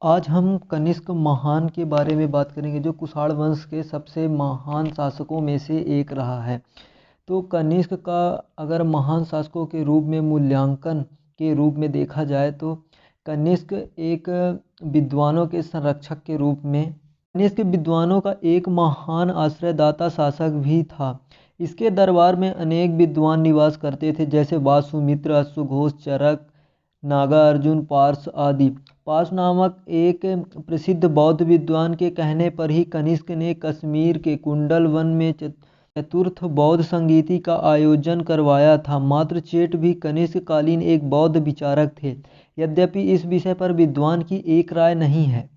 आज हम कनिष्क महान के बारे में बात करेंगे, जो कुषाण वंश के सबसे महान शासकों में से एक रहा है। तो कनिष्क का अगर महान शासकों के रूप में मूल्यांकन के रूप में देखा जाए तो कनिष्क एक विद्वानों के संरक्षक के रूप में, कनिष्क विद्वानों का एक महान आश्रयदाता शासक भी था। इसके दरबार में अनेक विद्वान निवास करते थे, जैसे वासुमित्र, अश्वघोष, चरक, नागार्जुन, पार्श आदि। पार्श नामक एक प्रसिद्ध बौद्ध विद्वान के कहने पर ही कनिष्क ने कश्मीर के कुंडल वन में चतुर्थ बौद्ध संगीति का आयोजन करवाया था। मात्र चेट भी कनिष्क कालीन एक बौद्ध विचारक थे, यद्यपि इस विषय पर विद्वान की एक राय नहीं है।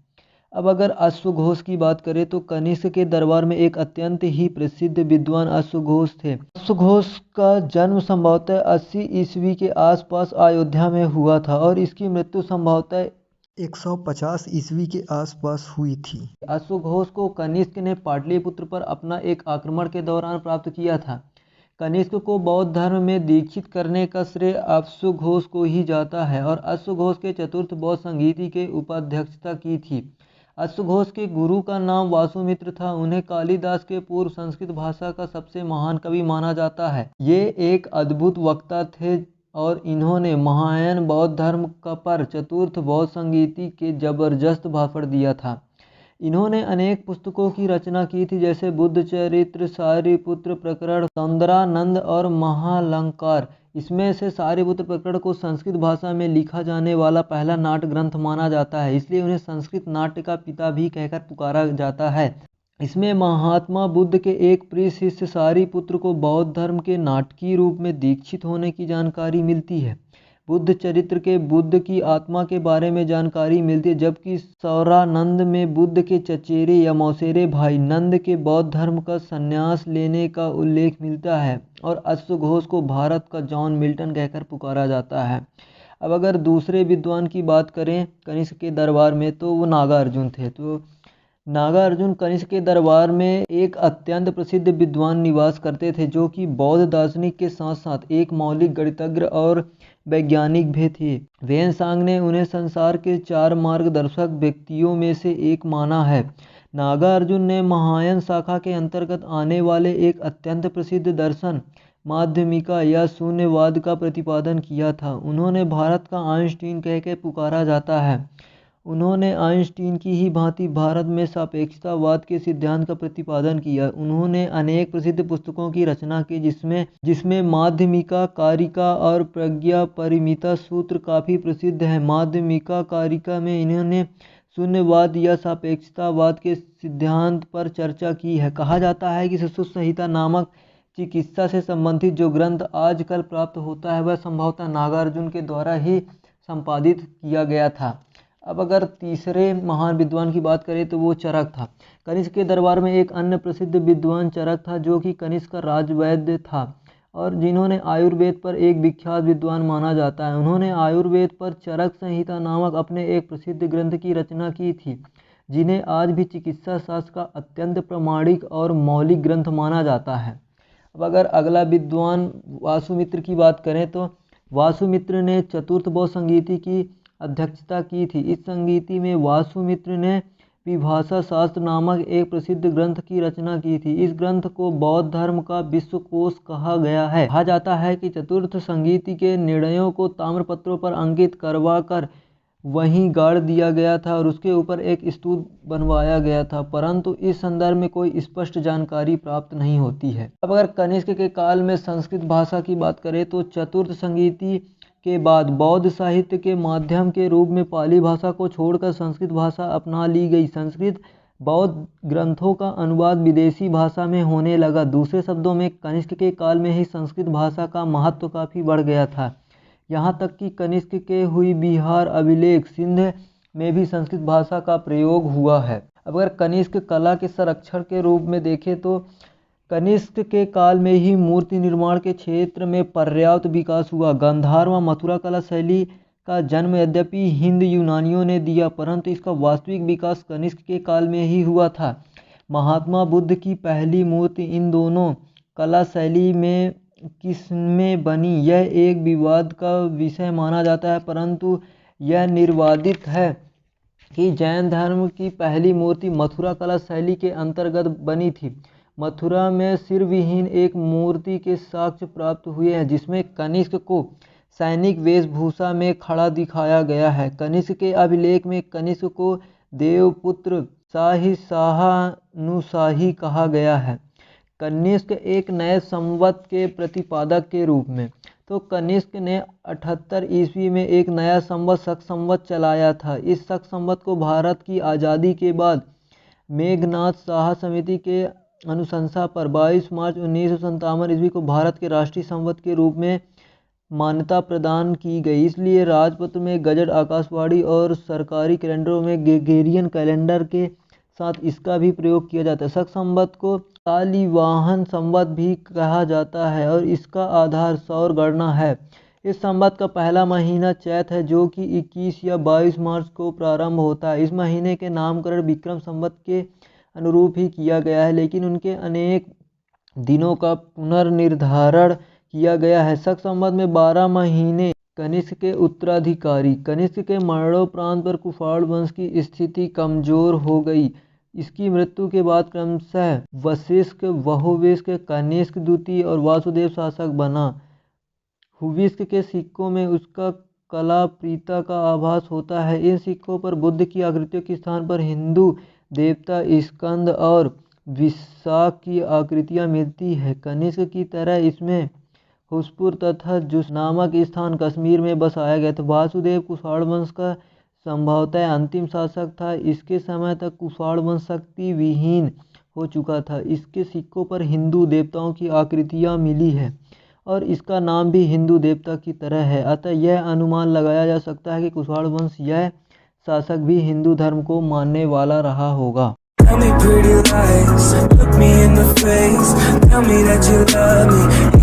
अब अगर अश्वघोष की बात करें तो कनिष्क के दरबार में एक अत्यंत ही प्रसिद्ध विद्वान अश्वघोष थे। अश्वघोष का जन्म संभवतः 80 ईस्वी के आसपास अयोध्या में हुआ था और इसकी मृत्यु संभवतः 150 ईस्वी के आसपास हुई थी। अश्वघोष को कनिष्क ने पाटलिपुत्र पर अपना एक आक्रमण के दौरान प्राप्त किया था। कनिष्क को बौद्ध धर्म में दीक्षित करने का श्रेय अश्वघोष को ही जाता है और अश्वघोष के चतुर्थ बौद्ध संगीति के उपाध्यक्षता की थी। अश्वघोष के गुरु का नाम वासुमित्र था। उन्हें कालिदास के पूर्व संस्कृत भाषा का सबसे महान कवि माना जाता है। ये एक अद्भुत वक्ता थे और इन्होंने महायान बौद्ध धर्म का पर चतुर्थ बौद्ध संगीति के जबरदस्त भाषण दिया था। इन्होंने अनेक पुस्तकों की रचना की थी, जैसे बुद्ध चरित्र, सारिपुत्र प्रकरण, सौंदरानंद और महालंकार। इसमें से सारिपुत्र प्रकरण को संस्कृत भाषा में लिखा जाने वाला पहला नाट्य ग्रंथ माना जाता है, इसलिए उन्हें संस्कृत नाट्य का पिता भी कहकर पुकारा जाता है। इसमें महात्मा बुद्ध के एक प्रिय शिष्य सारिपुत्र को बौद्ध धर्म के नाटकीय रूप में दीक्षित होने की जानकारी मिलती है। बुद्ध चरित्र के बुद्ध की आत्मा के बारे में जानकारी मिलती है, जबकि सौरानंद में बुद्ध के चचेरे या मौसेरे भाई नंद के बौद्ध धर्म का संन्यास लेने का उल्लेख मिलता है और अश्वघोष को भारत का जॉन मिल्टन कहकर पुकारा जाता है। अब अगर दूसरे विद्वान की बात करें कनिष्क के दरबार में तो वो नागार्जुन थे। तो नागार्जुन कनिष्क के दरबार में एक अत्यंत प्रसिद्ध विद्वान निवास करते थे, जो कि बौद्ध दार्शनिक के साथ साथ एक मौलिक गणितज्ञ और वैज्ञानिक भी थे। वेनसांग ने उन्हें संसार के 4 मार्गदर्शक व्यक्तियों में से एक माना है। नागार्जुन ने महायान शाखा के अंतर्गत आने वाले एक अत्यंत प्रसिद्ध दर्शन माध्यमिका या शून्यवाद का प्रतिपादन किया था। उन्होंने भारत का आइंस्टीन कह के पुकारा जाता है। उन्होंने आइंस्टीन की ही भांति भारत में सापेक्षतावाद के सिद्धांत का प्रतिपादन किया। उन्होंने अनेक प्रसिद्ध पुस्तकों की रचना की, जिसमें माध्यमिका, कारिका और प्रज्ञा परिमिता सूत्र काफ़ी प्रसिद्ध है। माध्यमिका कारिका में इन्होंने शून्यवाद या सापेक्षतावाद के सिद्धांत पर चर्चा की है। कहा जाता है कि सुश्रुत संहिता नामक चिकित्सा से संबंधित जो ग्रंथ आजकल प्राप्त होता है वह संभवतः नागार्जुन के द्वारा ही संपादित किया गया था। अब अगर तीसरे महान विद्वान की बात करें तो वो चरक था। कनिष्क के दरबार में एक अन्य प्रसिद्ध विद्वान चरक था, जो कि कनिष्क का राजवैद्य था और जिन्होंने आयुर्वेद पर एक विख्यात विद्वान माना जाता है। उन्होंने आयुर्वेद पर चरक संहिता नामक अपने एक प्रसिद्ध ग्रंथ की रचना की थी, जिन्हें आज भी चिकित्सा शास्त्र का अत्यंत प्रामाणिक और मौलिक ग्रंथ माना जाता है। अब अगर अगला विद्वान वासुमित्र की बात करें तो वासुमित्र ने चतुर्थ बौद्ध संगीति की अध्यक्षता की थी। इस संगीति में वासुमित्र ने विभाषा शास्त्र नामक एक प्रसिद्ध ग्रंथ की रचना की थी। इस ग्रंथ को बौद्ध धर्म का विश्वकोश कहा गया है। कहा जाता है कि चतुर्थ संगीति के निर्णयों को ताम्रपत्रों पर अंकित करवाकर वहीं गाड़ दिया गया था और उसके ऊपर एक स्तूप बनवाया गया था, परंतु इस संदर्भ में कोई स्पष्ट जानकारी प्राप्त नहीं होती है। अब अगर कनिष्क के काल में संस्कृत भाषा की बात करें तो चतुर्थ संगीति के बाद बौद्ध साहित्य के माध्यम के रूप में पाली भाषा को छोड़कर संस्कृत भाषा अपना ली गई। संस्कृत बौद्ध ग्रंथों का अनुवाद विदेशी भाषा में होने लगा। दूसरे शब्दों में कनिष्क के काल में ही संस्कृत भाषा का महत्व काफ़ी बढ़ गया था। यहाँ तक कि कनिष्क के हुई बिहार अभिलेख सिंध में भी संस्कृत भाषा का प्रयोग हुआ है। अब अगर कनिष्क कला के संरक्षण के रूप में देखें तो कनिष्क के काल में ही मूर्ति निर्माण के क्षेत्र में पर्याप्त विकास हुआ। गांधार व मथुरा कला शैली का जन्म यद्यपि हिंद यूनानियों ने दिया, परंतु इसका वास्तविक विकास कनिष्क के काल में ही हुआ था। महात्मा बुद्ध की पहली मूर्ति इन दोनों कला शैली में किसमें बनी, यह एक विवाद का विषय माना जाता है, परंतु यह निर्वादित है कि जैन धर्म की पहली मूर्ति मथुरा कला शैली के अंतर्गत बनी थी। मथुरा में सिर विहीन एक मूर्ति के साक्ष्य प्राप्त हुए हैं जिसमें कनिष्क को सैनिक वेशभूषा में खड़ा दिखाया गया है। कनिष्क के अभिलेख में कनिष्क को देवपुत्र शाही शाहानुशाही कहा गया है। कनिष्क एक नए संवत के प्रतिपादक के रूप में, तो कनिष्क ने 78 ईस्वी में एक नया संवत शक संवत चलाया था। इस शक संवत को भारत की आज़ादी के बाद मेघनाथ साहा समिति के अनुशंसा पर 22 मार्च 1957 ईस्वी को भारत के राष्ट्रीय संवत के रूप में मान्यता प्रदान की गई। इसलिए राजपत्र में, गजट, आकाशवाणी और सरकारी कैलेंडरों में ग्रेगोरियन कैलेंडर के साथ इसका भी प्रयोग किया जाता है। शक संवत को शालिवाहन संवत भी कहा जाता है और इसका आधार सौर गणना है। इस संवत का पहला महीना चैत है जो कि 21 या 22 मार्च को प्रारंभ होता है। इस महीने के नामकरण विक्रम संवत के अनुरूप ही किया गया है, लेकिन उनके अनेक दिनों का पुनर्निर्धारण किया गया है। शक संवत में 12 महीने कनिष्क के उत्तराधिकारी। कनिष्क के मरणोपरांत पर कुषाण वंश की स्थिति कमजोर हो गई। इसकी मृत्यु के बाद क्रमशः वशिष्ठ, बहुविष्क, कनिष्क द्वितीय और वासुदेव शासक बना। हुविष्क के सिक्कों में उसका कला प्रीता का आभास होता है। इन सिक्कों पर बुद्ध की आकृतियों के स्थान पर हिंदू देवता स्कंद और विशाख की आकृतियां मिलती है। कनिष्क की तरह इसमें हुसपुर तथा जुस नामक स्थान कश्मीर में बसाया गया था। वासुदेव कुषाण वंश का संभवतः अंतिम शासक था। इसके समय तक कुषाण वंश शक्ति विहीन हो चुका था। इसके सिक्कों पर हिंदू देवताओं की आकृतियां मिली है और इसका नाम भी हिंदू देवता की तरह है। अतः यह अनुमान लगाया जा सकता है कि कुषाण वंश यह शासक भी हिंदू धर्म को मानने वाला रहा होगा। Tell me pretty lies, look me in the face, tell me that you love me.